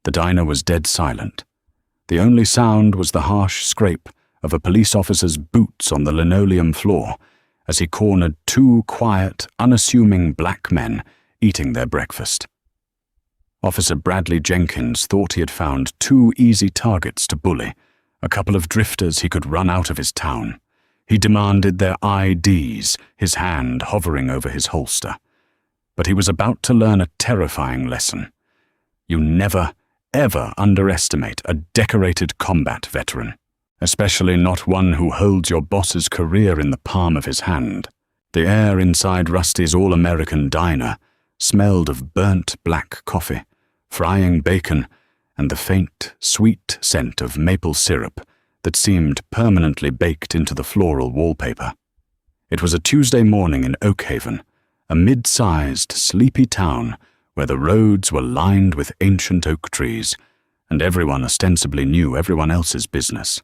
The diner was dead silent. The only sound was the harsh scrape of a police officer's boots on the linoleum floor as he cornered two quiet, unassuming black men eating their breakfast. Officer Bradley Jenkins thought he had found two easy targets to bully, a couple of drifters he could run out of his town. He demanded their IDs, his hand hovering over his holster. But he was about to learn a terrifying lesson. You never, ever underestimate a decorated combat veteran, especially not one who holds your boss's career in the palm of his hand. The air inside Rusty's all-American diner smelled of burnt black coffee, frying bacon, and the faint, sweet scent of maple syrup that seemed permanently baked into the floral wallpaper. It was a Tuesday morning in Oakhaven, a mid-sized, sleepy town where the roads were lined with ancient oak trees, and everyone ostensibly knew everyone else's business.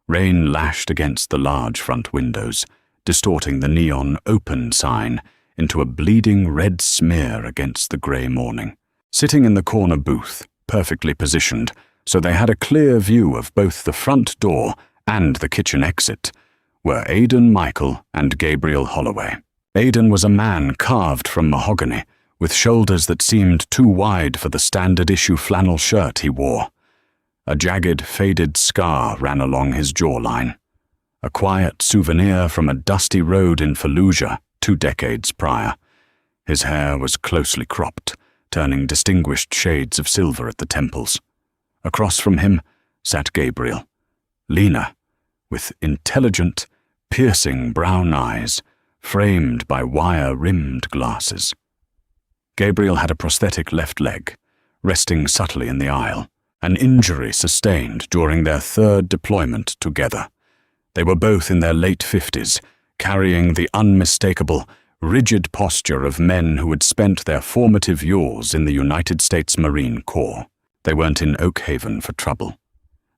Rain lashed against the large front windows, distorting the neon "open" sign into a bleeding red smear against the grey morning. Sitting in the corner booth, perfectly positioned, so they had a clear view of both the front door and the kitchen exit, were Aidan Michael and Gabriel Holloway. Aidan was a man carved from mahogany, with shoulders that seemed too wide for the standard-issue flannel shirt he wore. A jagged, faded scar ran along his jawline, a quiet souvenir from a dusty road in Fallujah 2 decades prior. His hair was closely cropped, turning distinguished shades of silver at the temples. Across from him sat Gabriel, leaner, with intelligent, piercing brown eyes, framed by wire-rimmed glasses. Gabriel had a prosthetic left leg, resting subtly in the aisle, an injury sustained during their 3rd deployment together. They were both in their late 50s, carrying the unmistakable, rigid posture of men who had spent their formative years in the United States Marine Corps. They weren't in Oakhaven for trouble.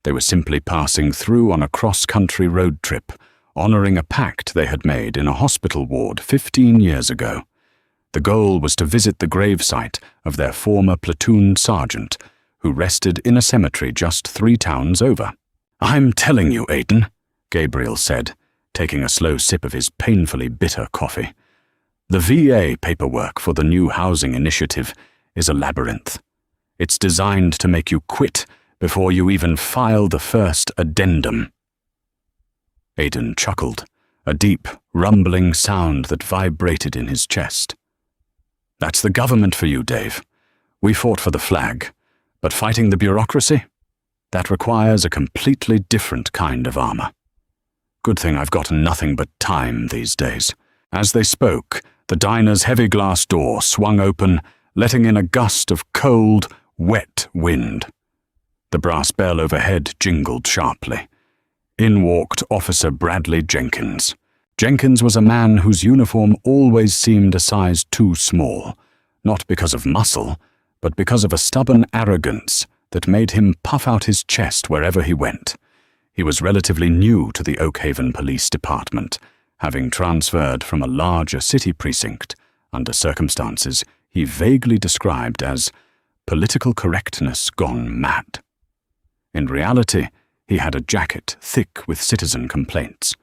They were simply passing through on a cross-country road trip, honoring a pact they had made in a hospital ward 15 years ago. The goal was to visit the gravesite of their former platoon sergeant, who rested in a cemetery just 3 towns over. "I'm telling you, Aidan," Gabriel said, taking a slow sip of his painfully bitter coffee. "The VA paperwork for the new housing initiative is a labyrinth. It's designed to make you quit before you even file the first addendum." Aidan chuckled, a deep, rumbling sound that vibrated in his chest. "That's the government for you, Dave. We fought for the flag, but fighting the bureaucracy? That requires a completely different kind of armor. Good thing I've got nothing but time these days." As they spoke, the diner's heavy glass door swung open, letting in a gust of cold, wet wind. The brass bell overhead jingled sharply. In walked Officer Bradley Jenkins. Jenkins was a man whose uniform always seemed a size too small, not because of muscle, but because of a stubborn arrogance that made him puff out his chest wherever he went. He was relatively new to the Oakhaven Police Department, having transferred from a larger city precinct under circumstances he vaguely described as political correctness gone mad. In reality, he had a jacket thick with citizen complaints.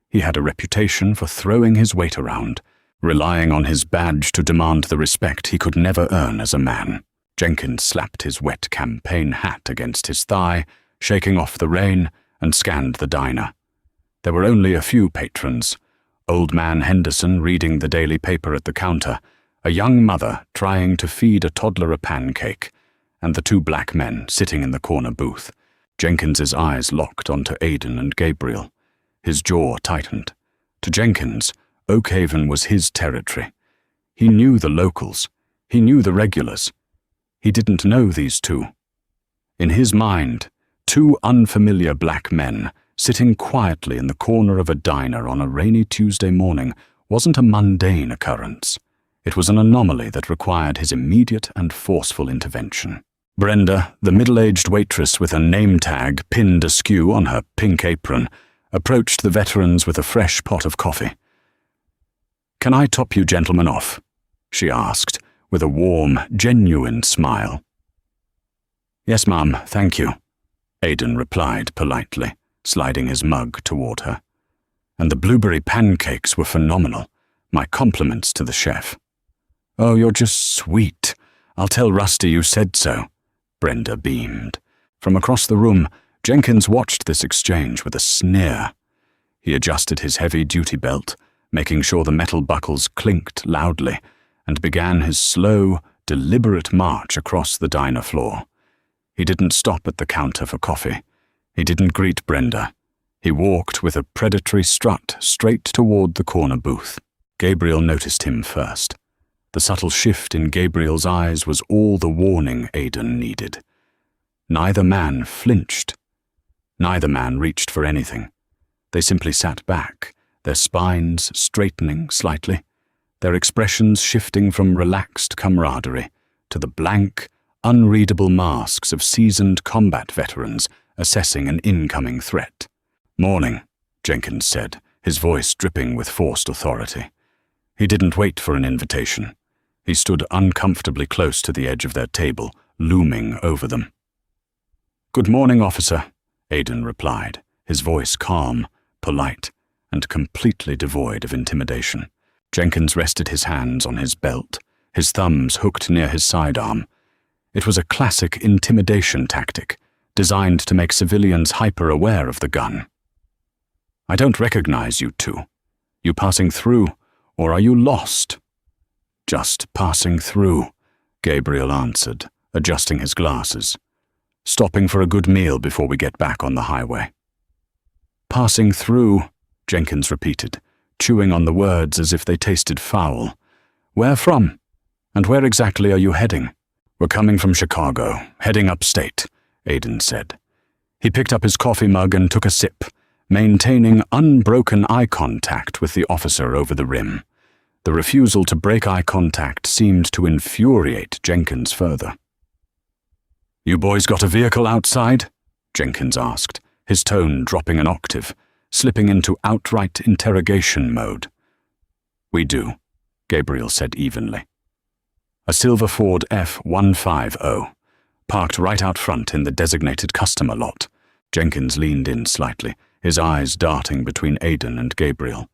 He had a reputation for throwing his weight around, relying on his badge to demand the respect he could never earn as a man. Jenkins slapped his wet campaign hat against his thigh, shaking off the rain, and scanned the diner. There were only a few patrons: Old Man Henderson reading the daily paper at the counter, a young mother trying to feed a toddler a pancake, and the 2 black men sitting in the corner booth. Jenkins's eyes locked onto Aidan and Gabriel. His jaw tightened. To Jenkins, Oakhaven was his territory. He knew the locals. He knew the regulars. He didn't know these 2. In his mind, 2 unfamiliar black men sitting quietly in the corner of a diner on a rainy Tuesday morning wasn't a mundane occurrence. It was an anomaly that required his immediate and forceful intervention. Brenda, the middle-aged waitress with a name tag pinned askew on her pink apron, approached the veterans with a fresh pot of coffee. "Can I top you gentlemen off?" she asked, with a warm, genuine smile. Yes, ma'am, thank you, Aidan replied politely, sliding his mug toward her. And the blueberry pancakes were phenomenal. My compliments to the chef. Oh, you're just sweet. I'll tell Rusty you said so, Brenda beamed. From across the room, Jenkins watched this exchange with a sneer. He adjusted his heavy duty belt, making sure the metal buckles clinked loudly, and began his slow, deliberate march across the diner floor. He didn't stop at the counter for coffee. He didn't greet Brenda. He walked with a predatory strut straight toward the corner booth. Gabriel noticed him first. The subtle shift in Gabriel's eyes was all the warning Aidan needed. Neither man flinched. Neither man reached for anything. They simply sat back, their spines straightening slightly, their expressions shifting from relaxed camaraderie to the blank, unreadable masks of seasoned combat veterans assessing an incoming threat. "Morning," Jenkins said, his voice dripping with forced authority. He didn't wait for an invitation. He stood uncomfortably close to the edge of their table, looming over them. "Good morning, officer," Aidan replied, his voice calm, polite, and completely devoid of intimidation. Jenkins rested his hands on his belt, his thumbs hooked near his sidearm. It was a classic intimidation tactic, designed to make civilians hyper-aware of the gun. "I don't recognize you two. You passing through, or are you lost?" "Just passing through," Gabriel answered, adjusting his glasses. "Stopping for a good meal before we get back on the highway." "Passing through," Jenkins repeated, chewing on the words as if they tasted foul. "Where from? And where exactly are you heading?" "We're coming from Chicago, heading upstate," Aidan said. He picked up his coffee mug and took a sip, maintaining unbroken eye contact with the officer over the rim. The refusal to break eye contact seemed to infuriate Jenkins further. "You boys got a vehicle outside?" Jenkins asked, his tone dropping an octave, slipping into outright interrogation mode. "We do," Gabriel said evenly. A silver Ford F-150, parked right out front in the designated customer lot. Jenkins leaned in slightly, his eyes darting between Aidan and Gabriel.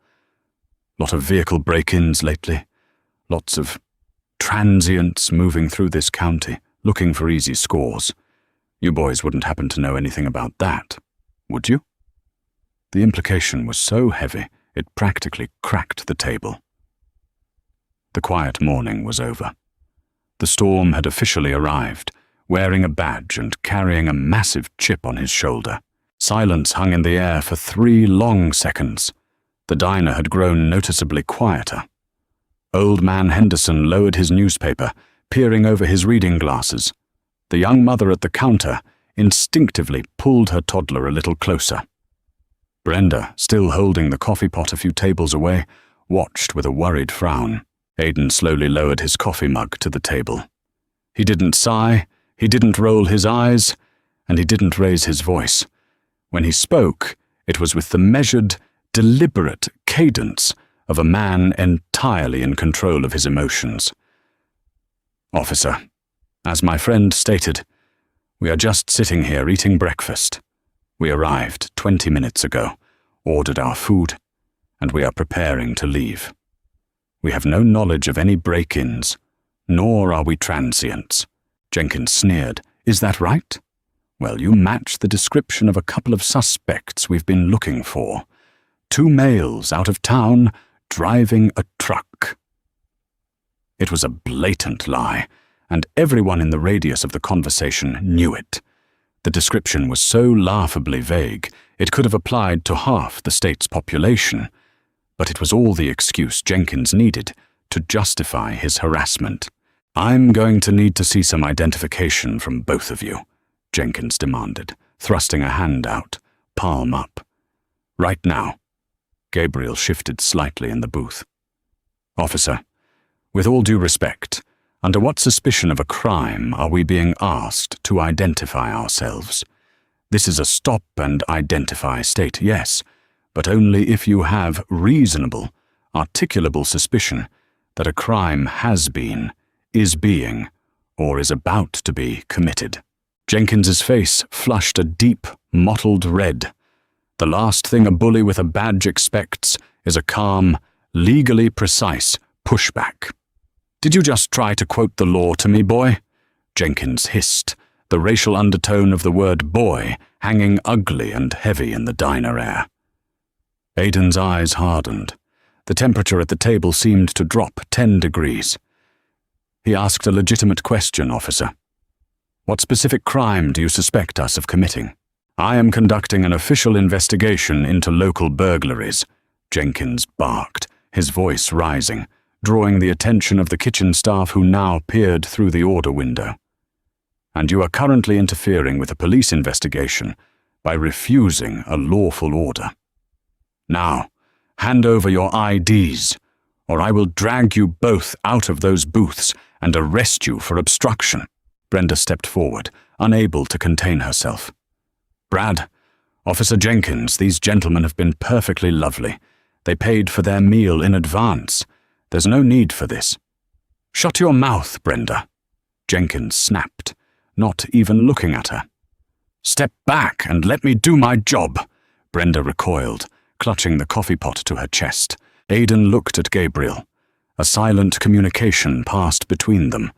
"Lot of vehicle break-ins lately. Lots of transients moving through this county, looking for easy scores. You boys wouldn't happen to know anything about that, would you?" The implication was so heavy, it practically cracked the table. The quiet morning was over. The storm had officially arrived, wearing a badge and carrying a massive chip on his shoulder. Silence hung in the air for 3 long seconds. The diner had grown noticeably quieter. Old man Henderson lowered his newspaper, peering over his reading glasses. The young mother at the counter instinctively pulled her toddler a little closer. Brenda, still holding the coffee pot a few tables away, watched with a worried frown. Aidan slowly lowered his coffee mug to the table. He didn't sigh, he didn't roll his eyes, and he didn't raise his voice. When he spoke, it was with the measured, deliberate cadence of a man entirely in control of his emotions. "Officer, as my friend stated, we are just sitting here eating breakfast. We arrived 20 minutes ago, ordered our food, and we are preparing to leave. We have no knowledge of any break-ins, nor are we transients." Jenkins sneered. "Is that right? Well, you match the description of a couple of suspects we've been looking for. 2 males out of town, driving a truck." It was a blatant lie, and everyone in the radius of the conversation knew it. The description was so laughably vague, it could have applied to half the state's population, but it was all the excuse Jenkins needed to justify his harassment. "I'm going to need to see some identification from both of you," Jenkins demanded, thrusting a hand out, palm up. "Right now." Gabriel shifted slightly in the booth. "Officer, with all due respect, under what suspicion of a crime are we being asked to identify ourselves? This is a stop and identify state, yes, but only if you have reasonable, articulable suspicion that a crime has been, is being, or is about to be committed." Jenkins's face flushed a deep, mottled red. The last thing a bully with a badge expects is a calm, legally precise pushback. "Did you just try to quote the law to me, boy?" Jenkins hissed, the racial undertone of the word boy hanging ugly and heavy in the diner air. Aiden's eyes hardened. The temperature at the table seemed to drop 10 degrees. He asked a legitimate question, officer. "What specific crime do you suspect us of committing?" "I am conducting an official investigation into local burglaries," Jenkins barked, his voice rising, drawing the attention of the kitchen staff who now peered through the order window. "And you are currently interfering with a police investigation by refusing a lawful order. Now, hand over your IDs, or I will drag you both out of those booths and arrest you for obstruction." Brenda stepped forward, unable to contain herself. "Brad, Officer Jenkins, these gentlemen have been perfectly lovely. They paid for their meal in advance. There's no need for this." "Shut your mouth, Brenda," Jenkins snapped, not even looking at her. "Step back and let me do my job," Brenda recoiled, clutching the coffee pot to her chest. Aiden looked at Gabriel. A silent communication passed between them,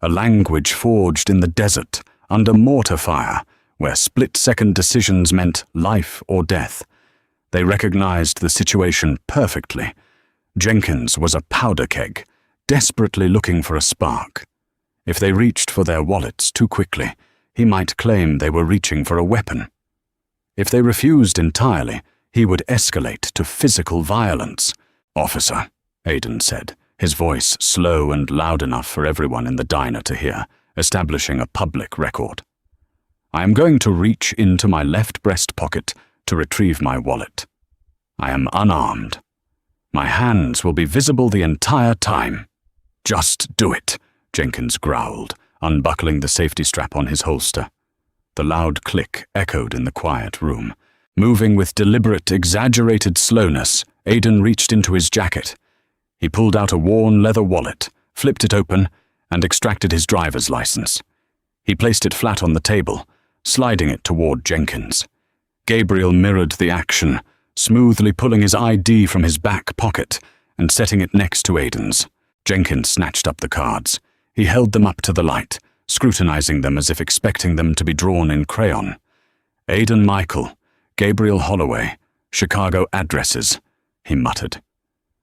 a language forged in the desert, under mortar fire, where split-second decisions meant life or death. They recognized the situation perfectly. Jenkins was a powder keg, desperately looking for a spark. If they reached for their wallets too quickly, he might claim they were reaching for a weapon. If they refused entirely, he would escalate to physical violence. "Officer," Aiden said, his voice slow and loud enough for everyone in the diner to hear, establishing a public record. "I am going to reach into my left breast pocket to retrieve my wallet. I am unarmed. My hands will be visible the entire time." "Just do it," Jenkins growled, unbuckling the safety strap on his holster. The loud click echoed in the quiet room. Moving with deliberate, exaggerated slowness, Aiden reached into his jacket. He pulled out a worn leather wallet, flipped it open, and extracted his driver's license. He placed it flat on the table, sliding it toward Jenkins. Gabriel mirrored the action, smoothly pulling his ID from his back pocket and setting it next to Aiden's. Jenkins snatched up the cards. He held them up to the light, scrutinizing them as if expecting them to be drawn in crayon. "Aiden Michael, Gabriel Holloway, Chicago addresses," he muttered.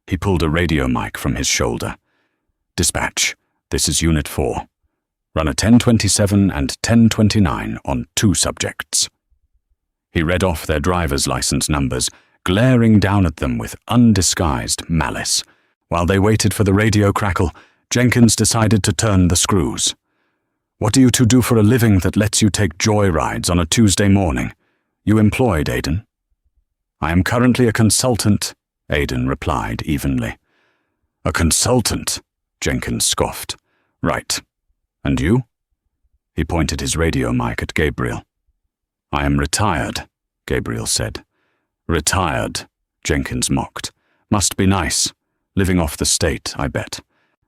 He pulled a radio mic from his shoulder. "Dispatch, this is Unit 4. Run a 1027 and 1029 on 2 subjects." He read off their driver's license numbers, glaring down at them with undisguised malice. While they waited for the radio crackle, Jenkins decided to turn the screws. "What do you two do for a living that lets you take joyrides on a Tuesday morning? You employed, Aiden?" "I am currently a consultant," Aiden replied evenly. "A consultant?" Jenkins scoffed. "Right. And you?" He pointed his radio mic at Gabriel. "I am retired," Gabriel said. "Retired," Jenkins mocked. "Must be nice. Living off the state, I bet."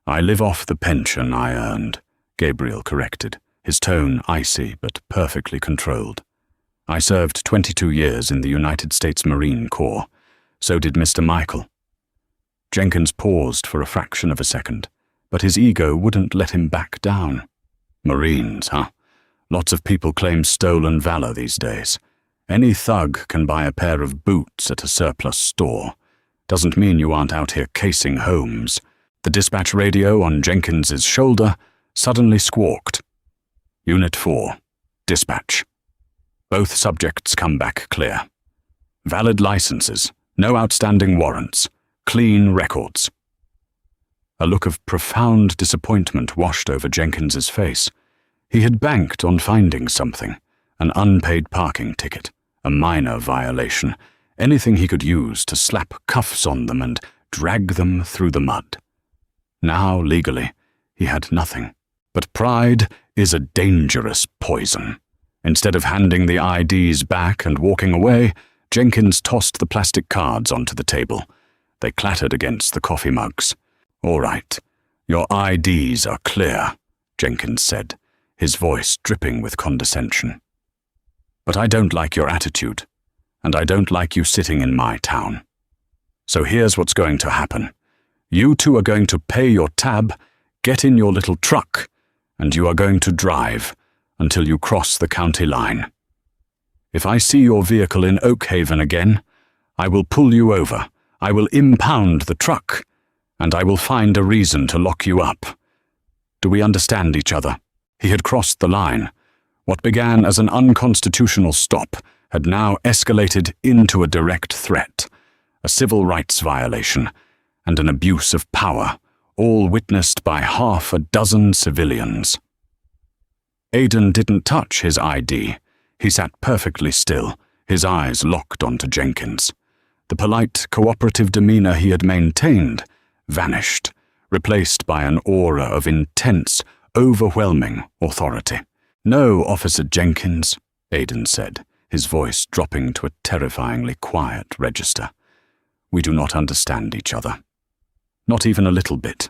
"I live off the pension I earned," Gabriel corrected, his tone icy but perfectly controlled. "I served 22 years in the United States Marine Corps. So did Mr. Michael." Jenkins paused for a fraction of a second, but his ego wouldn't let him back down. "Marines, huh? Lots of people claim stolen valor these days. Any thug can buy a pair of boots at a surplus store. Doesn't mean you aren't out here casing homes." The dispatch radio on Jenkins's shoulder suddenly squawked. "Unit 4, dispatch. Both subjects come back clear. Valid licenses. No outstanding warrants. Clean records." A look of profound disappointment washed over Jenkins's face. He had banked on finding something, an unpaid parking ticket, a minor violation, anything he could use to slap cuffs on them and drag them through the mud. Now, legally, he had nothing. But pride is a dangerous poison. Instead of handing the IDs back and walking away, Jenkins tossed the plastic cards onto the table. They clattered against the coffee mugs. "All right, your IDs are clear," Jenkins said, his voice dripping with condescension. "But I don't like your attitude, and I don't like you sitting in my town. So here's what's going to happen. You two are going to pay your tab, get in your little truck, and you are going to drive until you cross the county line. If I see your vehicle in Oakhaven again, I will pull you over, I will impound the truck, and I will find a reason to lock you up. Do we understand each other?" He had crossed the line. What began as an unconstitutional stop had now escalated into a direct threat, a civil rights violation, and an abuse of power, all witnessed by half a dozen civilians. Aidan didn't touch his ID. He sat perfectly still, his eyes locked onto Jenkins. The polite, cooperative demeanor he had maintained vanished, replaced by an aura of intense, overwhelming authority. "No, Officer Jenkins," Aidan said, his voice dropping to a terrifyingly quiet register. "We do not understand each other. Not even a little bit."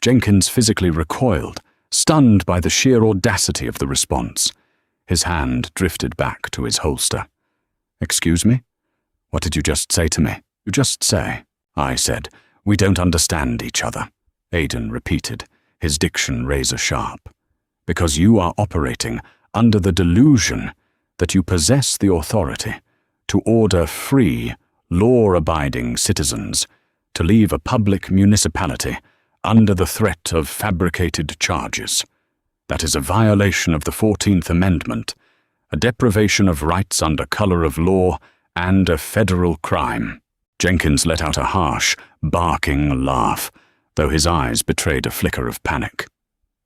Jenkins physically recoiled, stunned by the sheer audacity of the response. His hand drifted back to his holster. "Excuse me? What did you just say to me?" "You just say," I said. "We don't understand each other," Aidan repeated, his diction razor-sharp. "Because you are operating under the delusion that you possess the authority to order free, law-abiding citizens to leave a public municipality under the threat of fabricated charges. That is a violation of the 14th Amendment, a deprivation of rights under color of law, and a federal crime." Jenkins let out a harsh, barking laugh, though his eyes betrayed a flicker of panic.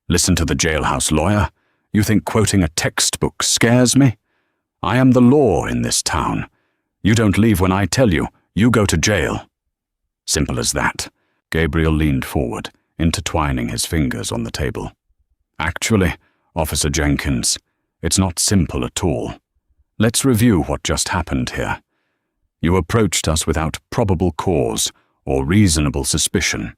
"Listen to the jailhouse lawyer. You think quoting a textbook scares me? I am the law in this town. You don't leave when I tell you. You go to jail." Simple as that. Gabriel leaned forward, intertwining his fingers on the table. "Actually, Officer Jenkins, it's not simple at all. Let's review what just happened here. You approached us without probable cause or reasonable suspicion.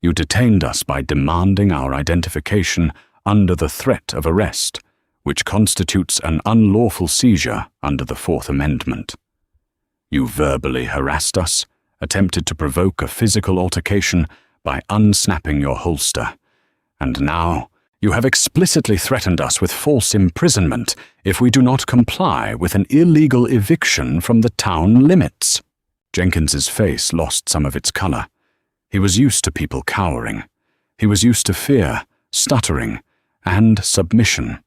You detained us by demanding our identification under the threat of arrest, which constitutes an unlawful seizure under the Fourth Amendment. You verbally harassed us, attempted to provoke a physical altercation by unsnapping your holster, and now you have explicitly threatened us with false imprisonment if we do not comply with an illegal eviction from the town limits." Jenkins's face lost some of its color. He was used to people cowering. He was used to fear, stuttering, and submission.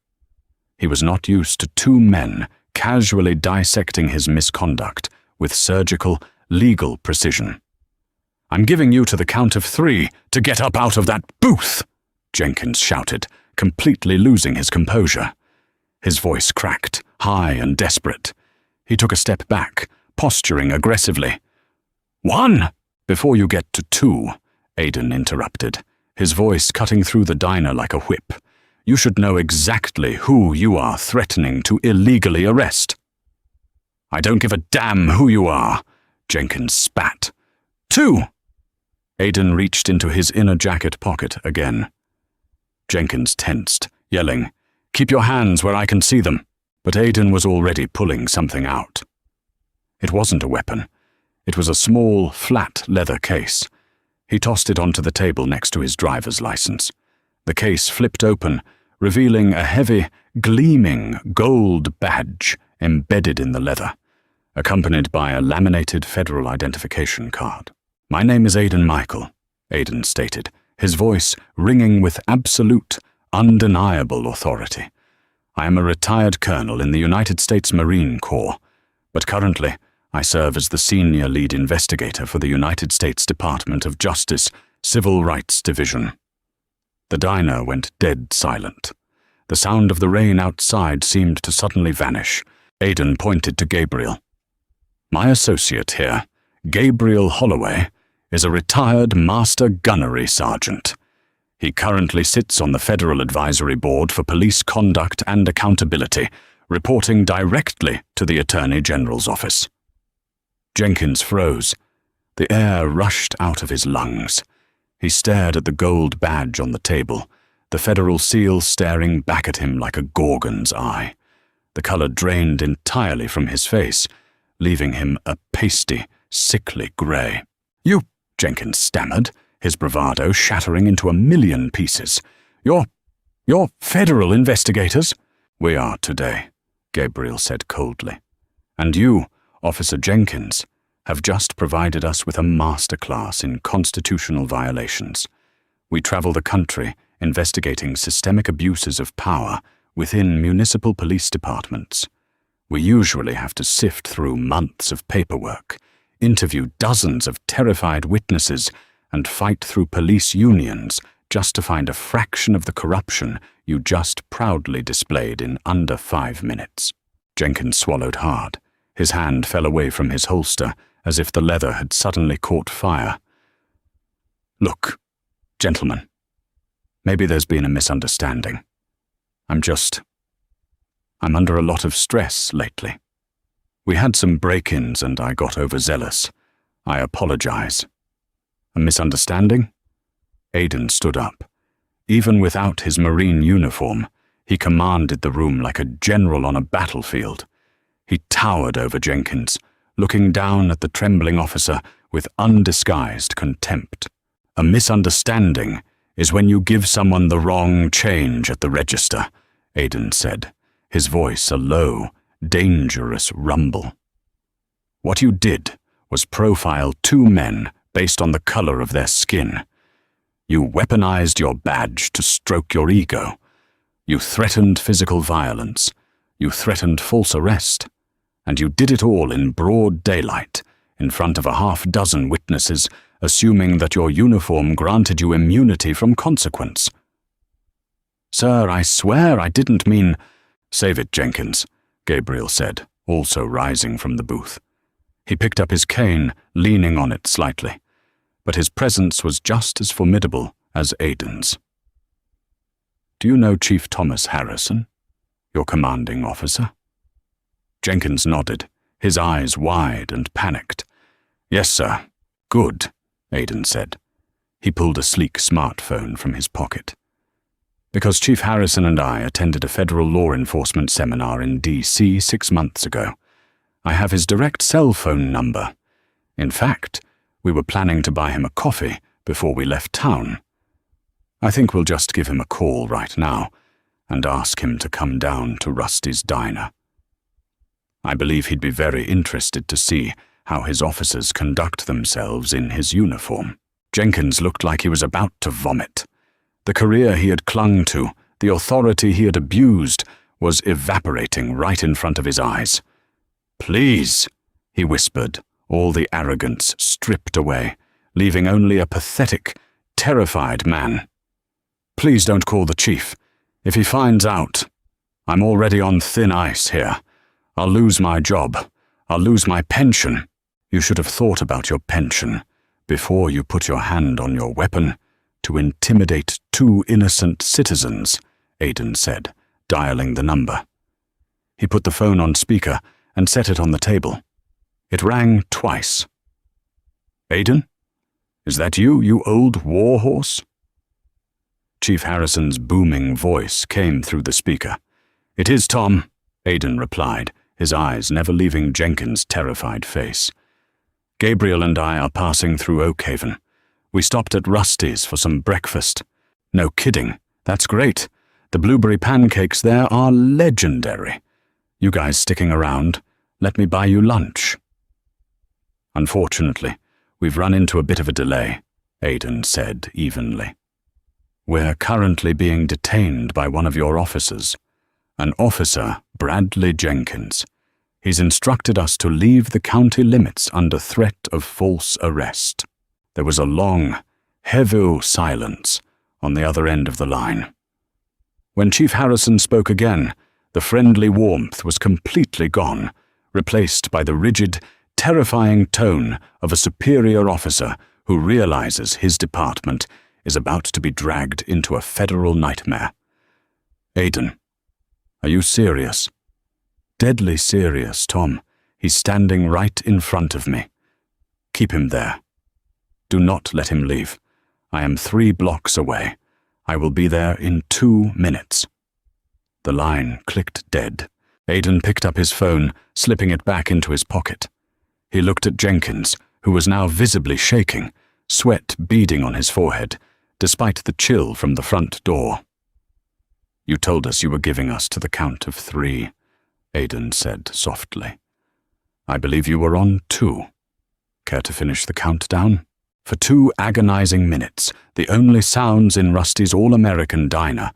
He was not used to two men casually dissecting his misconduct with surgical, legal precision. "I'm giving you to the count of 3 to get up out of that booth!" Jenkins shouted, completely losing his composure. His voice cracked, high and desperate. He took a step back, posturing aggressively. "1! "Before you get to 2, Aidan interrupted, his voice cutting through the diner like a whip. "You should know exactly who you are threatening to illegally arrest." "I don't give a damn who you are," Jenkins spat. 2! Aidan reached into his inner jacket pocket again. Jenkins tensed, yelling, "Keep your hands where I can see them." But Aidan was already pulling something out. It wasn't a weapon. It was a small, flat leather case. He tossed it onto the table next to his driver's license. The case flipped open, revealing a heavy, gleaming gold badge embedded in the leather, accompanied by a laminated federal identification card. "My name is Aidan Michael," Aidan stated, his voice ringing with absolute, undeniable authority. "I am a retired colonel in the United States Marine Corps, but currently I serve as the senior lead investigator for the United States Department of Justice Civil Rights Division." The diner went dead silent. The sound of the rain outside seemed to suddenly vanish. Aidan pointed to Gabriel. "My associate here, Gabriel Holloway, is a retired master gunnery sergeant. He currently sits on the Federal Advisory Board for Police Conduct and Accountability, reporting directly to the Attorney General's office." Jenkins froze. The air rushed out of his lungs. He stared at the gold badge on the table, the federal seal staring back at him like a gorgon's eye. The color drained entirely from his face, leaving him a pasty, sickly grey. "You," Jenkins stammered, his bravado shattering into a million pieces. You're federal investigators?" "We are today," Gabriel said coldly. "And you, Officer Jenkins, have just provided us with a masterclass in constitutional violations. We travel the country investigating systemic abuses of power within municipal police departments. We usually have to sift through months of paperwork, interview dozens of terrified witnesses, and fight through police unions just to find a fraction of the corruption you just proudly displayed in under 5 minutes." Jenkins swallowed hard. His hand fell away from his holster as if the leather had suddenly caught fire. "Look, gentlemen, maybe there's been a misunderstanding. I'm under a lot of stress lately. We had some break-ins and I got overzealous. I apologize." "A misunderstanding?" Aiden stood up. Even without his Marine uniform, he commanded the room like a general on a battlefield. He towered over Jenkins, looking down at the trembling officer with undisguised contempt. "A misunderstanding is when you give someone the wrong change at the register," Aiden said, his voice a low, dangerous rumble. "What you did was profile 2 men based on the color of their skin. You weaponized your badge to stroke your ego. You threatened physical violence. You threatened false arrest. And you did it all in broad daylight, in front of a 6 witnesses, assuming that your uniform granted you immunity from consequence." "Sir, I swear I didn't mean—" "Save it, Jenkins," Gabriel said, also rising from the booth. He picked up his cane, leaning on it slightly, but his presence was just as formidable as Aiden's. "Do you know Chief Thomas Harrison, your commanding officer?" Jenkins nodded, his eyes wide and panicked. "Yes, sir." "Good," Aiden said. He pulled a sleek smartphone from his pocket. "Because Chief Harrison and I attended a federal law enforcement seminar in D.C. 6 months ago. I have his direct cell phone number. In fact, we were planning to buy him a coffee before we left town. I think we'll just give him a call right now and ask him to come down to Rusty's diner. I believe he'd be very interested to see how his officers conduct themselves in his uniform." Jenkins looked like he was about to vomit. The career he had clung to, the authority he had abused, was evaporating right in front of his eyes. "Please," he whispered, all the arrogance stripped away, leaving only a pathetic, terrified man. "Please don't call the chief. If he finds out, I'm already on thin ice here. I'll lose my job. I'll lose my pension." "You should have thought about your pension before you put your hand on your weapon to intimidate 2 innocent citizens," Aiden said, dialing the number. He put the phone on speaker and set it on the table. It rang twice. "Aiden? Is that you, you old warhorse?" Chief Harrison's booming voice came through the speaker. "It is, Tom," Aiden replied, his eyes never leaving Jenkins' terrified face. "Gabriel and I are passing through Oakhaven. We stopped at Rusty's for some breakfast." "No kidding. That's great. The blueberry pancakes there are legendary. You guys sticking around? Let me buy you lunch." "Unfortunately, we've run into a bit of a delay," Aiden said evenly. "We're currently being detained by one of your officers, an officer, Bradley Jenkins. He's instructed us to leave the county limits under threat of false arrest." There was a long, heavy silence on the other end of the line. When Chief Harrison spoke again, the friendly warmth was completely gone, replaced by the rigid, terrifying tone of a superior officer who realizes his department is about to be dragged into a federal nightmare. "Aiden, are you serious?" "Deadly serious, Tom. He's standing right in front of me. Keep him there. Do not let him leave. I am 3 blocks away. I will be there in 2 minutes." The line clicked dead. Aidan picked up his phone, slipping it back into his pocket. He looked at Jenkins, who was now visibly shaking, sweat beading on his forehead, despite the chill from the front door. "You told us you were giving us to the count of 3, Aidan said softly. "I believe you were on 2. Care to finish the countdown?" For 2 agonizing minutes, the only sounds in Rusty's all-American diner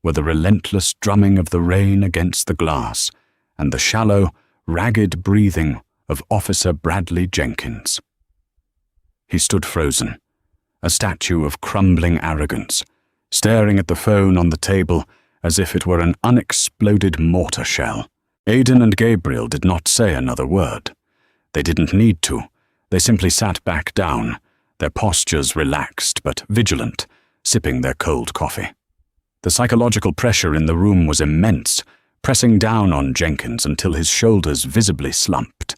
were the relentless drumming of the rain against the glass and the shallow, ragged breathing of Officer Bradley Jenkins. He stood frozen, a statue of crumbling arrogance, staring at the phone on the table as if it were an unexploded mortar shell. Aidan and Gabriel did not say another word. They didn't need to. They simply sat back down, their postures relaxed but vigilant, sipping their cold coffee. The psychological pressure in the room was immense, pressing down on Jenkins until his shoulders visibly slumped.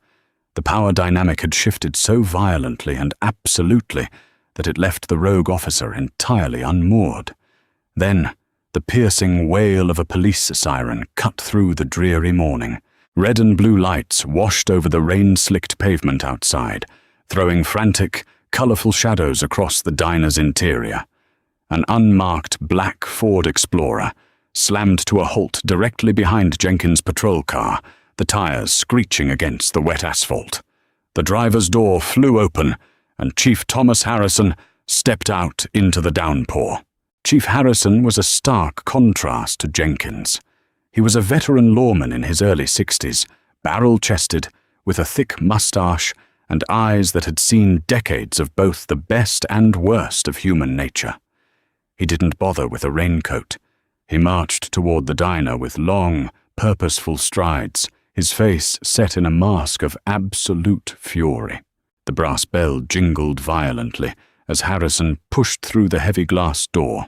The power dynamic had shifted so violently and absolutely that it left the rogue officer entirely unmoored. Then, the piercing wail of a police siren cut through the dreary morning. Red and blue lights washed over the rain-slicked pavement outside, throwing frantic, colorful shadows across the diner's interior. An unmarked black Ford Explorer slammed to a halt directly behind Jenkins' patrol car, the tires screeching against the wet asphalt. The driver's door flew open, and Chief Thomas Harrison stepped out into the downpour. Chief Harrison was a stark contrast to Jenkins. He was a veteran lawman in his early 60s, barrel-chested, with a thick mustache and eyes that had seen decades of both the best and worst of human nature. He didn't bother with a raincoat. He marched toward the diner with long, purposeful strides, his face set in a mask of absolute fury. The brass bell jingled violently as Harrison pushed through the heavy glass door.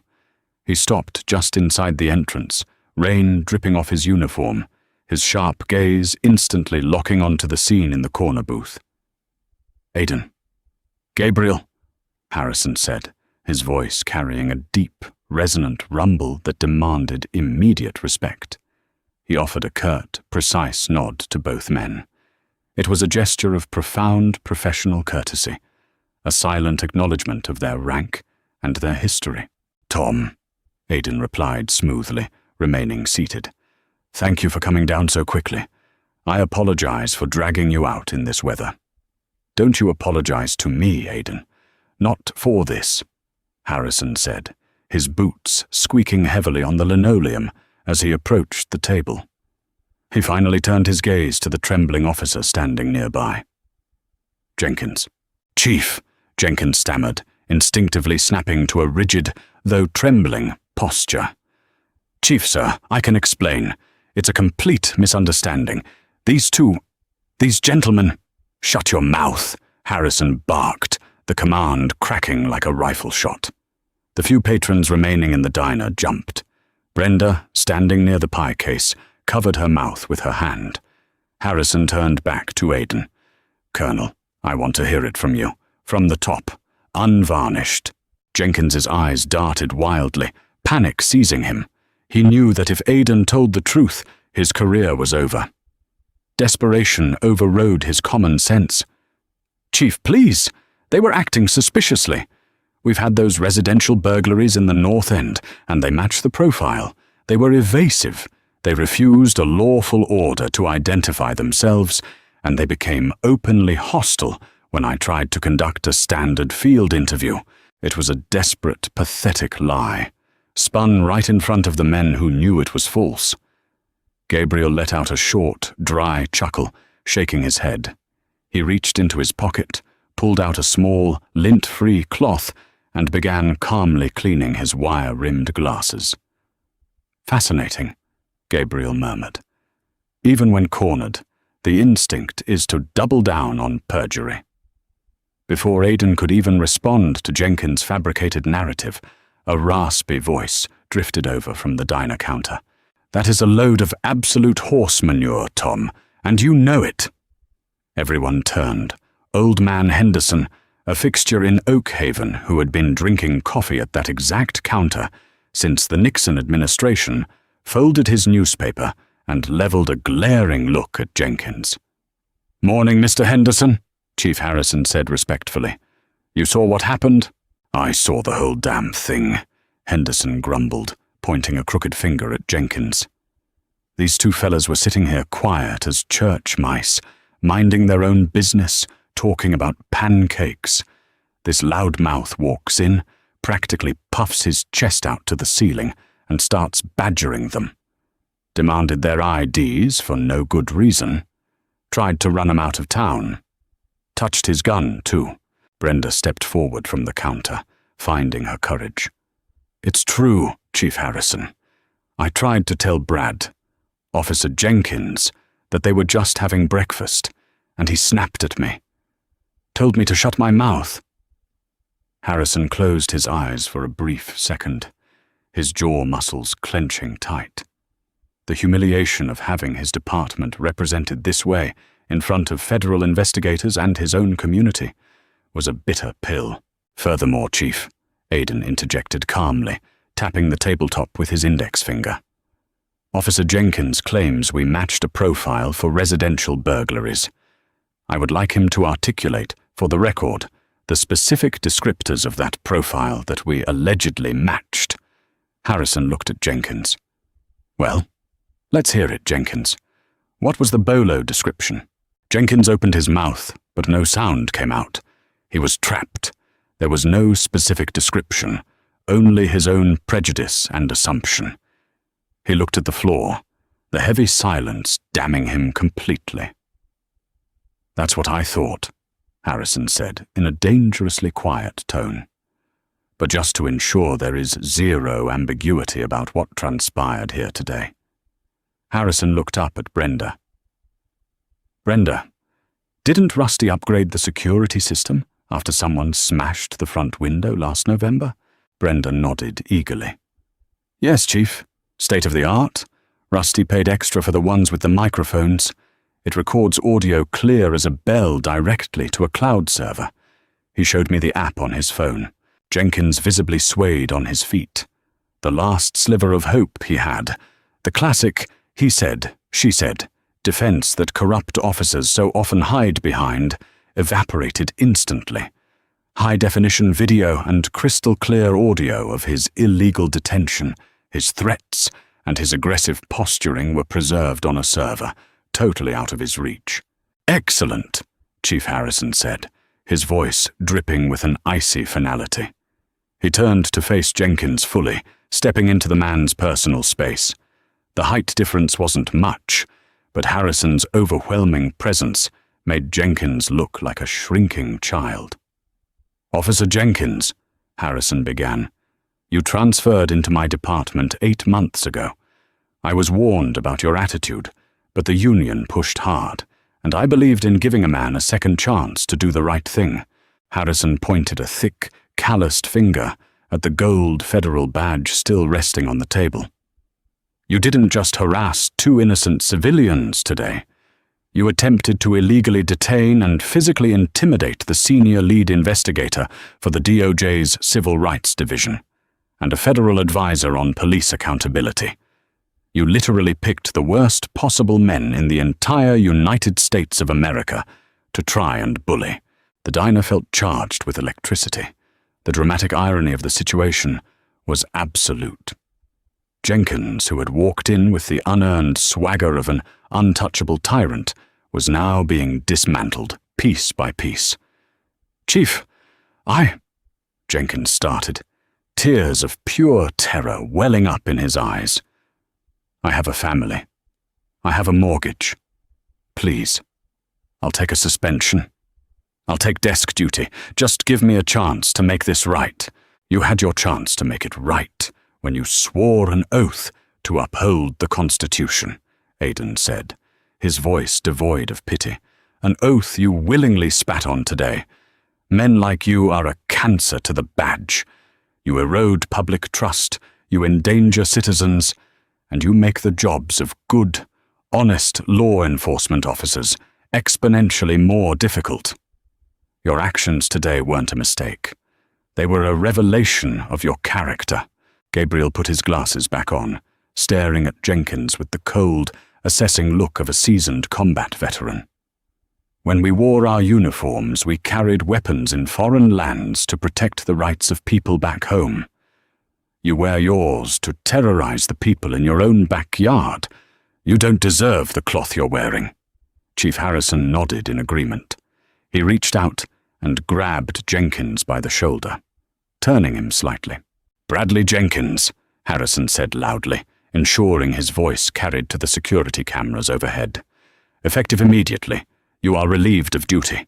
He stopped just inside the entrance, rain dripping off his uniform, his sharp gaze instantly locking onto the scene in the corner booth. "Aidan." "Gabriel," Harrison said, his voice carrying a deep, resonant rumble that demanded immediate respect. He offered a curt, precise nod to both men. It was a gesture of profound professional courtesy, a silent acknowledgement of their rank and their history. "Tom," Aidan replied smoothly, remaining seated. "Thank you for coming down so quickly. I apologize for dragging you out in this weather." "Don't you apologize to me, Aidan. Not for this," Harrison said, his boots squeaking heavily on the linoleum as he approached the table. He finally turned his gaze to the trembling officer standing nearby. "Jenkins." "Chief," Jenkins stammered, instinctively snapping to a rigid, though trembling, posture. "Chief, sir, I can explain. It's a complete misunderstanding. These gentlemen—" "Shut your mouth," Harrison barked, the command cracking like a rifle shot. The few patrons remaining in the diner jumped. Brenda, standing near the pie case, covered her mouth with her hand. Harrison turned back to Aidan. "Colonel, I want to hear it from you, from the top, unvarnished." Jenkins's eyes darted wildly, panic seizing him. He knew that if Aidan told the truth, his career was over. Desperation overrode his common sense. "Chief, please! They were acting suspiciously. We've had those residential burglaries in the North End, and they match the profile. They were evasive. They refused a lawful order to identify themselves, and they became openly hostile when I tried to conduct a standard field interview. It was a desperate, pathetic lie, spun right in front of the men who knew it was false." Gabriel let out a short, dry chuckle, shaking his head. He reached into his pocket, pulled out a small, lint-free cloth, and began calmly cleaning his wire-rimmed glasses. "Fascinating," Gabriel murmured. "Even when cornered, the instinct is to double down on perjury." Before Aidan could even respond to Jenkins' fabricated narrative, a raspy voice drifted over from the diner counter. "That is a load of absolute horse manure, Tom, and you know it." Everyone turned. Old man Henderson, a fixture in Oak Haven who had been drinking coffee at that exact counter, since the Nixon administration, folded his newspaper and leveled a glaring look at Jenkins. "Morning, Mr. Henderson," Chief Harrison said respectfully. "You saw what happened?" "I saw the whole damn thing," Henderson grumbled, pointing a crooked finger at Jenkins. These two fellas were sitting here quiet as church mice, minding their own business, talking about pancakes. This loudmouth walks in, practically puffs his chest out to the ceiling, and starts badgering them. Demanded their IDs for no good reason. Tried to run 'em out of town. Touched his gun, too. Brenda stepped forward from the counter, finding her courage. "It's true, Chief Harrison. I tried to tell Brad, Officer Jenkins, that they were just having breakfast, and he snapped at me. Told me to shut my mouth." Harrison closed his eyes for a brief second, his jaw muscles clenching tight. The humiliation of having his department represented this way, in front of federal investigators and his own community, was a bitter pill. "Furthermore, Chief," Aiden interjected calmly, tapping the tabletop with his index finger. "Officer Jenkins claims we matched a profile for residential burglaries. I would like him to articulate, for the record, the specific descriptors of that profile that we allegedly matched." Harrison looked at Jenkins. "Well, let's hear it, Jenkins. What was the bolo description?" Jenkins opened his mouth, but no sound came out. He was trapped. There was no specific description, only his own prejudice and assumption. He looked at the floor, the heavy silence damning him completely. "That's what I thought," Harrison said in a dangerously quiet tone. "But just to ensure there is zero ambiguity about what transpired here today." Harrison looked up at Brenda. "Brenda, didn't Rusty upgrade the security system after someone smashed the front window last November?" Brenda nodded eagerly. "Yes, Chief. State of the art. Rusty paid extra for the ones with the microphones. It records audio clear as a bell directly to a cloud server. He showed me the app on his phone." Jenkins visibly swayed on his feet. The last sliver of hope he had, the classic he said, she said defense that corrupt officers so often hide behind, evaporated instantly. High-definition video and crystal-clear audio of his illegal detention, his threats, and his aggressive posturing were preserved on a server, totally out of his reach. "Excellent," Chief Harrison said, his voice dripping with an icy finality. He turned to face Jenkins fully, stepping into the man's personal space. The height difference wasn't much, but Harrison's overwhelming presence made Jenkins look like a shrinking child. "Officer Jenkins," Harrison began, "you transferred into my department 8 months ago. I was warned about your attitude, but the union pushed hard, and I believed in giving a man a second chance to do the right thing." Harrison pointed a thick, calloused finger at the gold federal badge still resting on the table. "You didn't just harass 2 innocent civilians today. You attempted to illegally detain and physically intimidate the senior lead investigator for the DOJ's Civil Rights Division, and a federal advisor on police accountability. You literally picked the worst possible men in the entire United States of America to try and bully." The diner felt charged with electricity. The dramatic irony of the situation was absolute. Jenkins, who had walked in with the unearned swagger of an untouchable tyrant, was now being dismantled, piece by piece. "Chief, Jenkins started, tears of pure terror welling up in his eyes. "I have a family. I have a mortgage. Please, I'll take a suspension. I'll take desk duty. Just give me a chance to make this right. You had your chance to make it right when you swore an oath to uphold the Constitution," Aiden said, his voice devoid of pity. "An oath you willingly spat on today. Men like you are a cancer to the badge. You erode public trust, you endanger citizens, and you make the jobs of good, honest law enforcement officers exponentially more difficult. Your actions today weren't a mistake. They were a revelation of your character. Gabriel put his glasses back on, staring at Jenkins with the cold, assessing look of a seasoned combat veteran. When we wore our uniforms, we carried weapons in foreign lands to protect the rights of people back home. You wear yours to terrorize the people in your own backyard. You don't deserve the cloth you're wearing. Chief Harrison nodded in agreement. He reached out and grabbed Jenkins by the shoulder, turning him slightly. "Bradley Jenkins," Harrison said loudly, ensuring his voice carried to the security cameras overhead. "Effective immediately, you are relieved of duty.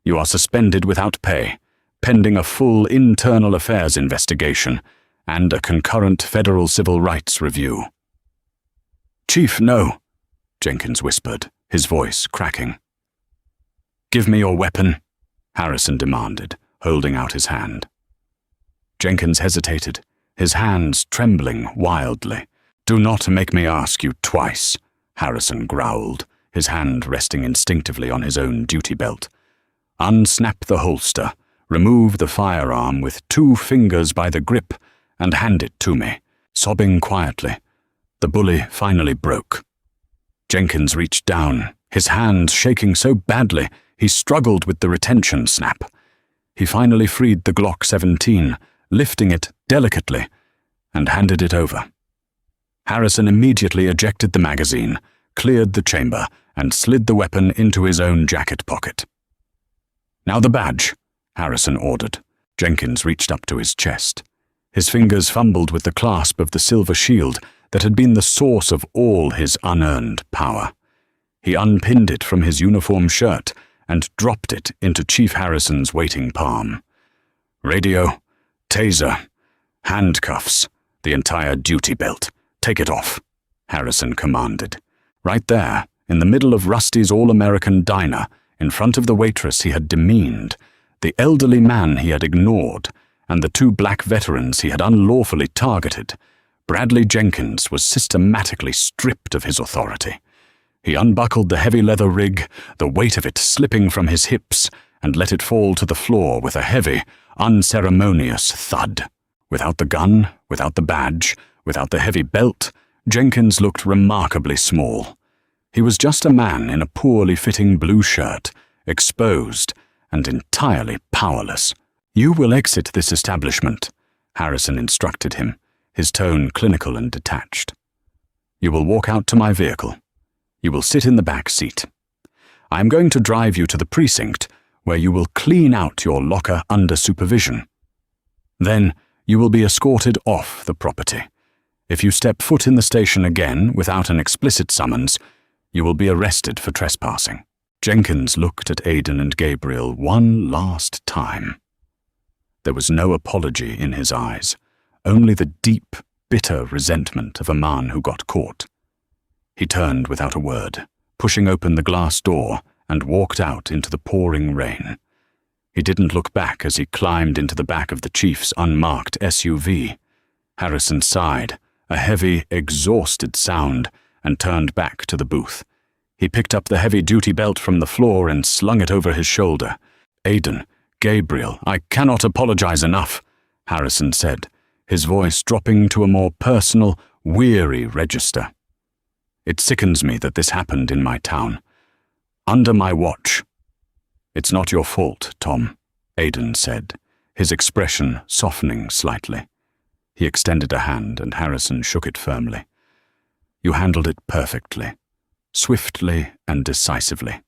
You are suspended without pay, pending a full internal affairs investigation and a concurrent federal civil rights review." "Chief, no," Jenkins whispered, his voice cracking. "Give me your weapon," Harrison demanded, holding out his hand. Jenkins hesitated, his hands trembling wildly. "Do not make me ask you twice," Harrison growled, his hand resting instinctively on his own duty belt. "Unsnap the holster, remove the firearm with 2 fingers by the grip, and hand it to me." Sobbing quietly, the bully finally broke. Jenkins reached down, his hand shaking so badly he struggled with the retention snap. He finally freed the Glock 17, lifting it delicately, and handed it over. Harrison immediately ejected the magazine, cleared the chamber, and slid the weapon into his own jacket pocket. "Now the badge," Harrison ordered. Jenkins reached up to his chest. His fingers fumbled with the clasp of the silver shield that had been the source of all his unearned power. He unpinned it from his uniform shirt and dropped it into Chief Harrison's waiting palm. "Radio, taser, handcuffs, the entire duty belt. Take it off," Harrison commanded. Right there, in the middle of Rusty's All-American Diner, in front of the waitress he had demeaned, the elderly man he had ignored, and the 2 black veterans he had unlawfully targeted, Bradley Jenkins was systematically stripped of his authority. He unbuckled the heavy leather rig, the weight of it slipping from his hips, and let it fall to the floor with a heavy, unceremonious thud. Without the gun, without the badge, without the heavy belt, Jenkins looked remarkably small. He was just a man in a poorly fitting blue shirt, exposed and entirely powerless. "You will exit this establishment," Harrison instructed him, his tone clinical and detached. "You will walk out to my vehicle. You will sit in the back seat. I am going to drive you to the precinct, where you will clean out your locker under supervision. Then you will be escorted off the property. If you step foot in the station again without an explicit summons, you will be arrested for trespassing." Jenkins looked at Aidan and Gabriel one last time. There was no apology in his eyes, only the deep, bitter resentment of a man who got caught. He turned without a word, pushing open the glass door, and walked out into the pouring rain. He didn't look back as he climbed into the back of the chief's unmarked SUV. Harrison sighed, a heavy, exhausted sound, and turned back to the booth. He picked up the heavy duty belt from the floor and slung it over his shoulder. "Aidan, Gabriel, I cannot apologize enough," Harrison said, his voice dropping to a more personal, weary register. "It sickens me that this happened in my town. Under my watch." "It's not your fault, Tom," Aidan said, his expression softening slightly. He extended a hand and Harrison shook it firmly. "You handled it perfectly, swiftly and decisively.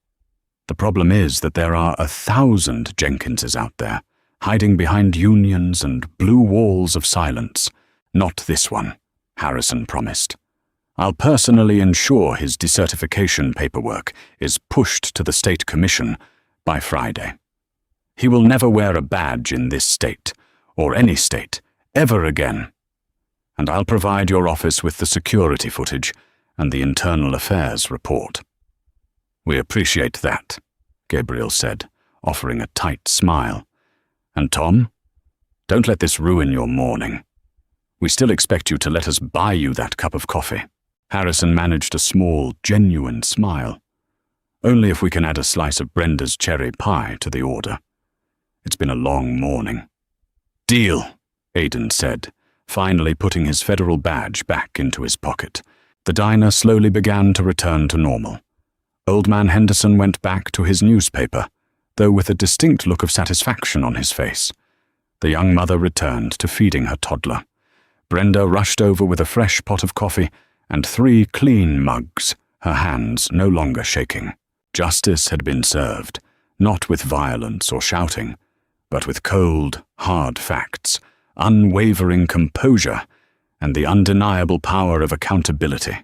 The problem is that there are 1,000 Jenkinses out there, hiding behind unions and blue walls of silence. Not this one," Harrison promised. "I'll personally ensure his decertification paperwork is pushed to the state commission by Friday. He will never wear a badge in this state, or any state, ever again. And I'll provide your office with the security footage and the internal affairs report." "We appreciate that," Gabriel said, offering a tight smile. "And Tom, don't let this ruin your morning. We still expect you to let us buy you that cup of coffee." Harrison managed a small, genuine smile. "Only if we can add a slice of Brenda's cherry pie to the order. It's been a long morning." "Deal," Aidan said, finally putting his federal badge back into his pocket. The diner slowly began to return to normal. Old Man Henderson went back to his newspaper, though with a distinct look of satisfaction on his face. The young mother returned to feeding her toddler. Brenda rushed over with a fresh pot of coffee and 3 clean mugs, her hands no longer shaking. Justice had been served, not with violence or shouting, but with cold, hard facts, unwavering composure, and the undeniable power of accountability.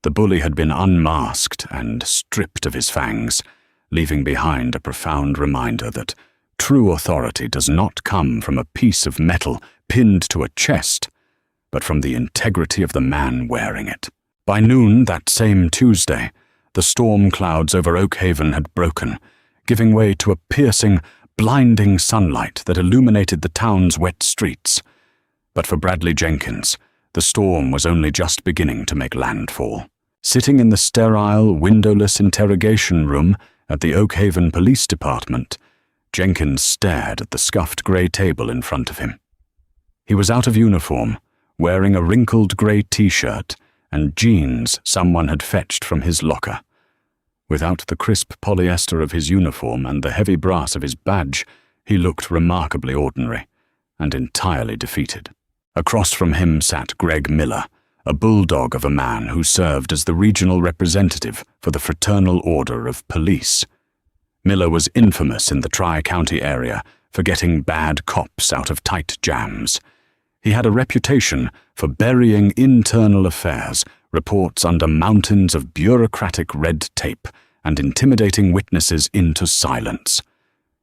The bully had been unmasked and stripped of his fangs, leaving behind a profound reminder that true authority does not come from a piece of metal pinned to a chest, but from the integrity of the man wearing it. By noon that same Tuesday, the storm clouds over Oak Haven had broken, giving way to a piercing, blinding sunlight that illuminated the town's wet streets. But for Bradley Jenkins, the storm was only just beginning to make landfall. Sitting in the sterile, windowless interrogation room at the Oak Haven Police Department, Jenkins stared at the scuffed grey table in front of him. He was out of uniform, wearing a wrinkled grey t-shirt and jeans someone had fetched from his locker. Without the crisp polyester of his uniform and the heavy brass of his badge, he looked remarkably ordinary and entirely defeated. Across from him sat Greg Miller, a bulldog of a man who served as the regional representative for the Fraternal Order of Police. Miller was infamous in the Tri-County area for getting bad cops out of tight jams. He had a reputation for burying internal affairs, reports under mountains of bureaucratic red tape, and intimidating witnesses into silence.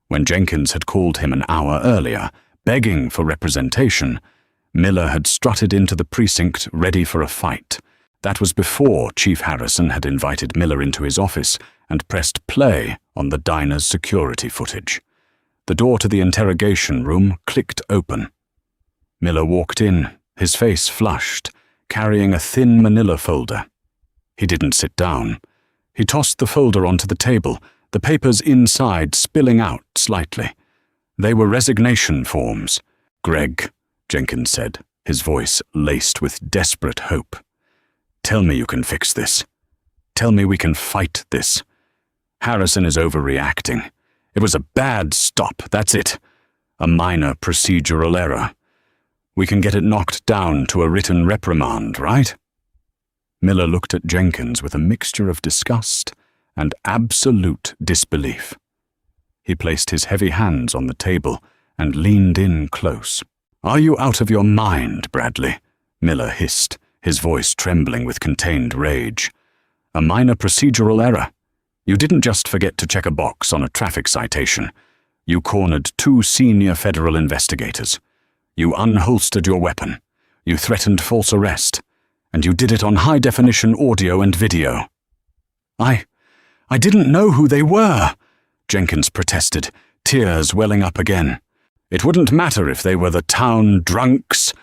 When Jenkins had called him an hour earlier, begging for representation, Miller had strutted into the precinct ready for a fight. That was before Chief Harrison had invited Miller into his office and pressed play on the diner's security footage. The door to the interrogation room clicked open. Miller walked in, his face flushed, carrying a thin manila folder. He didn't sit down. He tossed the folder onto the table, the papers inside spilling out slightly. They were resignation forms. "Greg," Jenkins said, his voice laced with desperate hope. "Tell me you can fix this. Tell me we can fight this. Harrison is overreacting. It was a bad stop, that's it. A minor procedural error. We can get it knocked down to a written reprimand, right?" Miller looked at Jenkins with a mixture of disgust and absolute disbelief. He placed his heavy hands on the table and leaned in close. "Are you out of your mind, Bradley?" Miller hissed, his voice trembling with contained rage. "A minor procedural error. You didn't just forget to check a box on a traffic citation. You cornered 2 senior federal investigators. You unholstered your weapon. You threatened false arrest. And you did it on high-definition audio and video." I didn't know who they were," Jenkins protested, tears welling up again. "It wouldn't matter if they were the town drunks."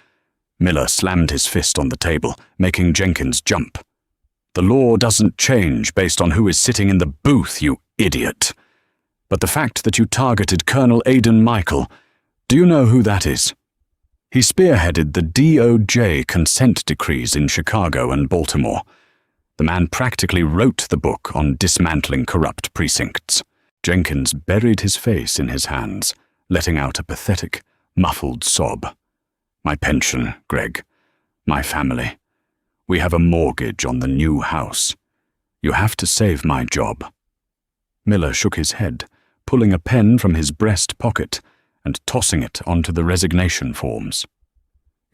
Miller slammed his fist on the table, making Jenkins jump. "The law doesn't change based on who is sitting in the booth, you idiot. But the fact that you targeted Colonel Aidan Michael, do you know who that is? He spearheaded the DOJ consent decrees in Chicago and Baltimore. The man practically wrote the book on dismantling corrupt precincts." Jenkins buried his face in his hands, letting out a pathetic, muffled sob. "My pension, Greg. My family. We have a mortgage on the new house. You have to save my job." Miller shook his head, pulling a pen from his breast pocket and tossing it onto the resignation forms.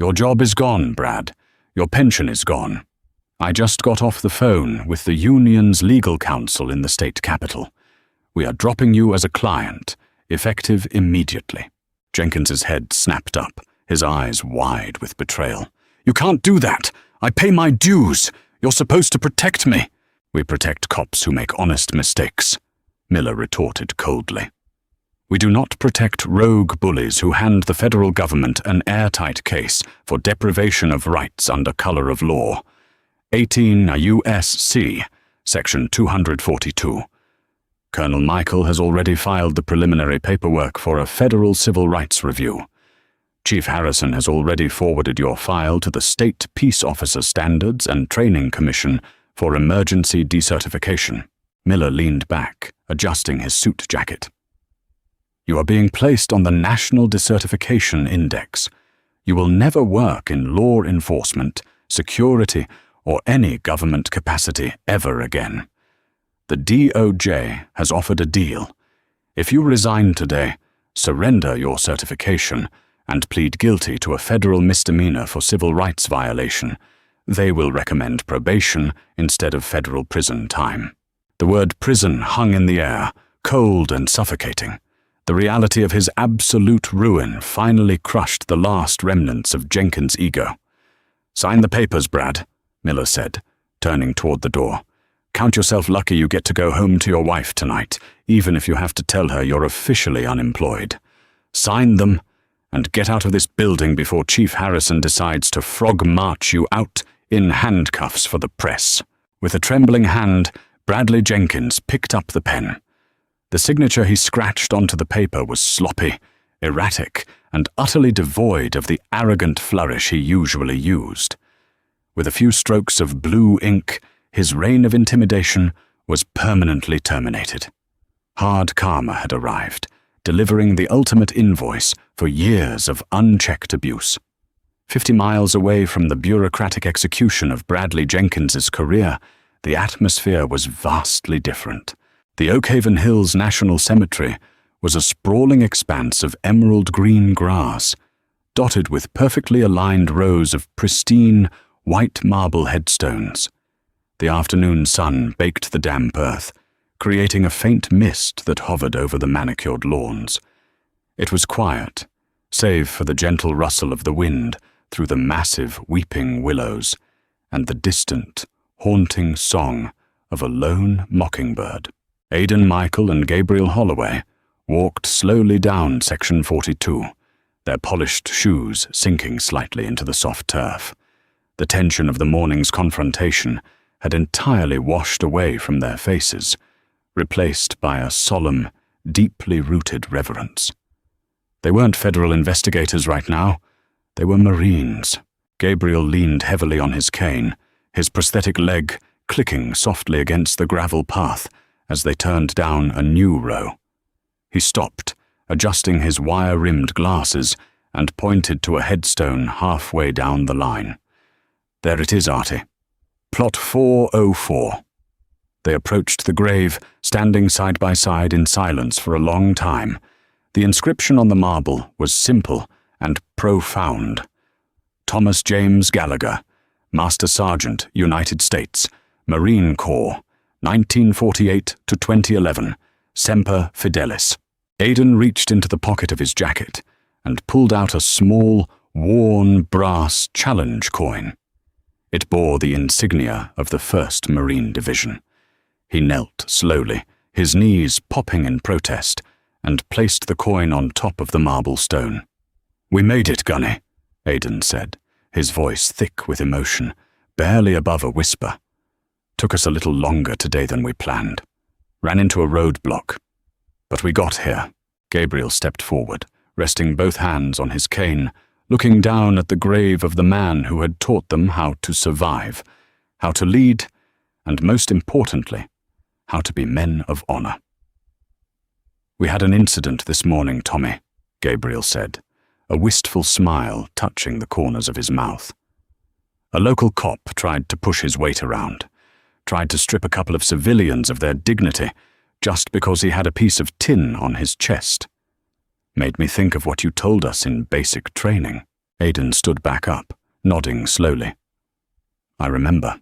"Your job is gone, Brad. Your pension is gone. I just got off the phone with the union's legal counsel in the state capitol. We are dropping you as a client, effective immediately." Jenkins's head snapped up, his eyes wide with betrayal. "You can't do that. I pay my dues. You're supposed to protect me." "We protect cops who make honest mistakes," Miller retorted coldly. "We do not protect rogue bullies who hand the federal government an airtight case for deprivation of rights under color of law. 18 U.S.C., Section 242. Colonel Michael has already filed the preliminary paperwork for a federal civil rights review. Chief Harrison has already forwarded your file to the State Peace Officer Standards and Training Commission for emergency decertification. Miller leaned back, adjusting his suit jacket. You are being placed on the National Decertification Index. You will never work in law enforcement, security, or any government capacity ever again. The DOJ has offered a deal. If you resign today, surrender your certification, and plead guilty to a federal misdemeanor for civil rights violation, they will recommend probation instead of federal prison time. The word prison hung in the air, cold and suffocating. The reality of his absolute ruin finally crushed the last remnants of Jenkins' ego. Sign the papers, Brad, Miller said, turning toward the door. Count yourself lucky you get to go home to your wife tonight, even if you have to tell her you're officially unemployed. Sign them, and get out of this building before Chief Harrison decides to frog march you out in handcuffs for the press. With a trembling hand, Bradley Jenkins picked up the pen. The signature he scratched onto the paper was sloppy, erratic, and utterly devoid of the arrogant flourish he usually used. With a few strokes of blue ink, his reign of intimidation was permanently terminated. Hard karma had arrived, delivering the ultimate invoice for years of unchecked abuse. 50 miles away from the bureaucratic execution of Bradley Jenkins's career, the atmosphere was vastly different. The Oakhaven Hills National Cemetery was a sprawling expanse of emerald green grass, dotted with perfectly aligned rows of pristine, white marble headstones. The afternoon sun baked the damp earth, creating a faint mist that hovered over the manicured lawns. It was quiet, save for the gentle rustle of the wind through the massive weeping willows and the distant, haunting song of a lone mockingbird. Aidan Michael and Gabriel Holloway walked slowly down Section 42, their polished shoes sinking slightly into the soft turf. The tension of the morning's confrontation had entirely washed away from their faces, replaced by a solemn, deeply rooted reverence. They weren't federal investigators right now. They were Marines. Gabriel leaned heavily on his cane, his prosthetic leg clicking softly against the gravel path as they turned down a new row. He stopped, adjusting his wire-rimmed glasses, and pointed to a headstone halfway down the line. There it is, Artie. Plot 404. They approached the grave, standing side by side in silence for a long time. The inscription on the marble was simple and profound. Thomas James Gallagher, Master Sergeant, United States, Marine Corps, 1948 to 2011, Semper Fidelis. Aidan reached into the pocket of his jacket and pulled out a small, worn brass challenge coin. It bore the insignia of the 1st Marine Division. He knelt slowly, his knees popping in protest, and placed the coin on top of the marble stone. "We made it, Gunny," Aidan said, his voice thick with emotion, barely above a whisper. "Took us a little longer today than we planned. Ran into a roadblock. But we got here." Gabriel stepped forward, resting both hands on his cane, looking down at the grave of the man who had taught them how to survive, how to lead, and most importantly, how to be men of honor. "We had an incident this morning, Tommy," Gabriel said, a wistful smile touching the corners of his mouth. "A local cop tried to push his weight around, tried to strip a couple of civilians of their dignity just because he had a piece of tin on his chest. Made me think of what you told us in basic training." Aidan stood back up, nodding slowly. "I remember.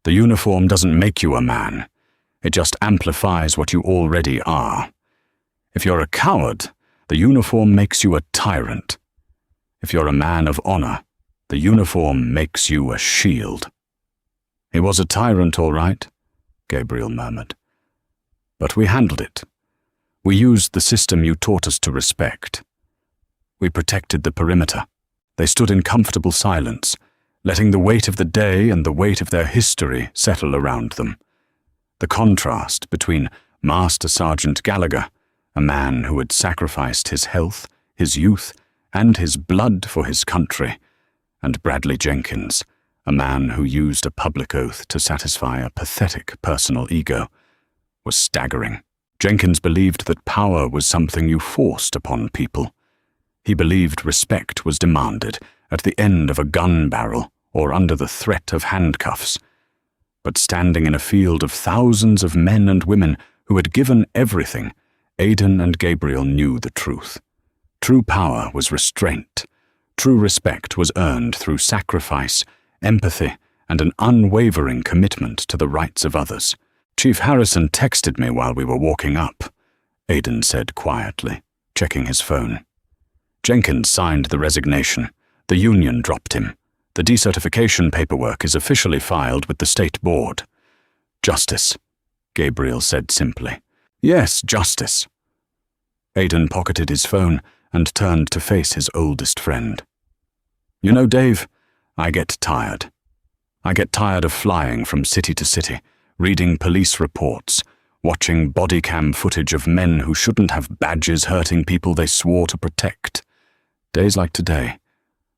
The uniform doesn't make you a man. It just amplifies what you already are. If you're a coward, the uniform makes you a tyrant. If you're a man of honor, the uniform makes you a shield." "He was a tyrant, all right," Gabriel murmured. "But we handled it. We used the system you taught us to respect. We protected the perimeter." They stood in comfortable silence, letting the weight of the day and the weight of their history settle around them. The contrast between Master Sergeant Gallagher, a man who had sacrificed his health, his youth, and his blood for his country, and Bradley Jenkins, a man who used a public oath to satisfy a pathetic personal ego, was staggering. Jenkins believed that power was something you forced upon people. He believed respect was demanded at the end of a gun barrel or under the threat of handcuffs. But standing in a field of thousands of men and women who had given everything, Aidan and Gabriel knew the truth. True power was restraint. True respect was earned through sacrifice, empathy, and an unwavering commitment to the rights of others. "Chief Harrison texted me while we were walking up," Aidan said quietly, checking his phone. "Jenkins signed the resignation. The union dropped him. The decertification paperwork is officially filed with the state board." "Justice," Gabriel said simply. "Yes, justice." Aidan pocketed his phone and turned to face his oldest friend. "You know, Dave, I get tired. I get tired of flying from city to city, reading police reports, watching body cam footage of men who shouldn't have badges hurting people they swore to protect. Days like today,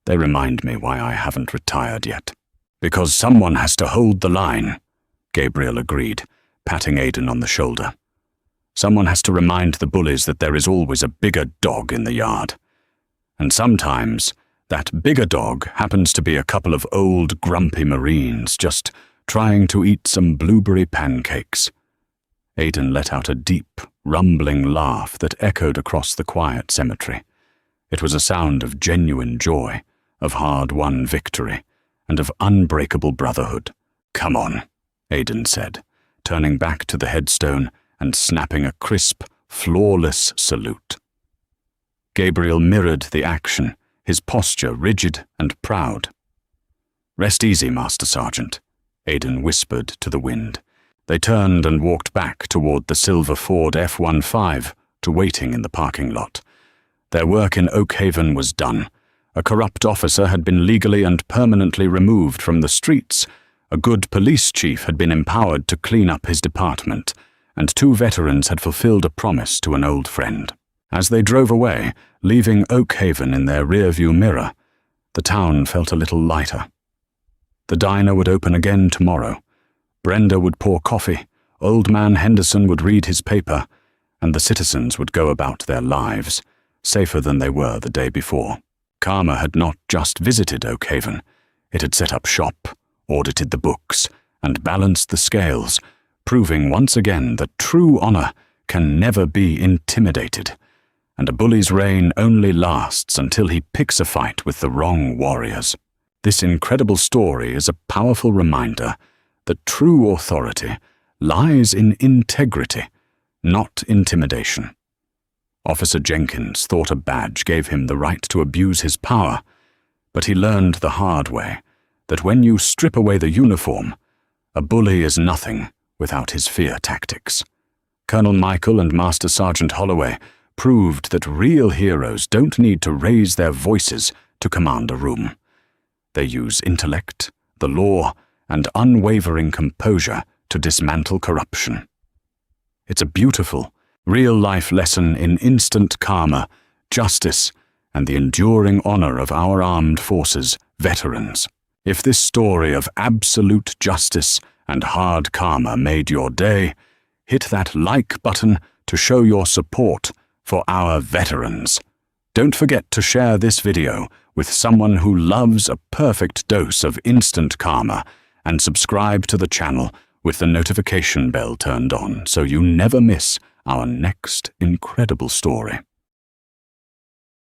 they remind me why I haven't retired yet." "Because someone has to hold the line," Gabriel agreed, patting Aidan on the shoulder. "Someone has to remind the bullies that there is always a bigger dog in the yard. And sometimes that bigger dog happens to be a couple of old grumpy Marines just trying to eat some blueberry pancakes." Aidan let out a deep, rumbling laugh that echoed across the quiet cemetery. It was a sound of genuine joy, of hard-won victory, and of unbreakable brotherhood. "Come on," Aidan said, turning back to the headstone and snapping a crisp, flawless salute. Gabriel mirrored the action, his posture rigid and proud. "Rest easy, Master Sergeant," Aidan whispered to the wind. They turned and walked back toward the silver Ford F-15 to waiting in the parking lot. Their work in Oakhaven was done. A corrupt officer had been legally and permanently removed from the streets. A good police chief had been empowered to clean up his department, and 2 veterans had fulfilled a promise to an old friend. As they drove away, leaving Oakhaven in their rearview mirror, the town felt a little lighter. The diner would open again tomorrow. Brenda would pour coffee, Old Man Henderson would read his paper, and the citizens would go about their lives, safer than they were the day before. Karma had not just visited Oakhaven. It had set up shop, audited the books, and balanced the scales, proving once again that true honor can never be intimidated, and a bully's reign only lasts until he picks a fight with the wrong warriors. This incredible story is a powerful reminder that true authority lies in integrity, not intimidation. Officer Jenkins thought a badge gave him the right to abuse his power, but he learned the hard way that when you strip away the uniform, a bully is nothing without his fear tactics. Colonel Michael and Master Sergeant Holloway proved that real heroes don't need to raise their voices to command a room. They use intellect, the law, and unwavering composure to dismantle corruption. It's a beautiful, real-life lesson in instant karma, justice, and the enduring honor of our armed forces, veterans. If this story of absolute justice and hard karma made your day, hit that like button to show your support for our veterans. Don't forget to share this video with someone who loves a perfect dose of instant karma, and subscribe to the channel with the notification bell turned on so you never miss our next incredible story.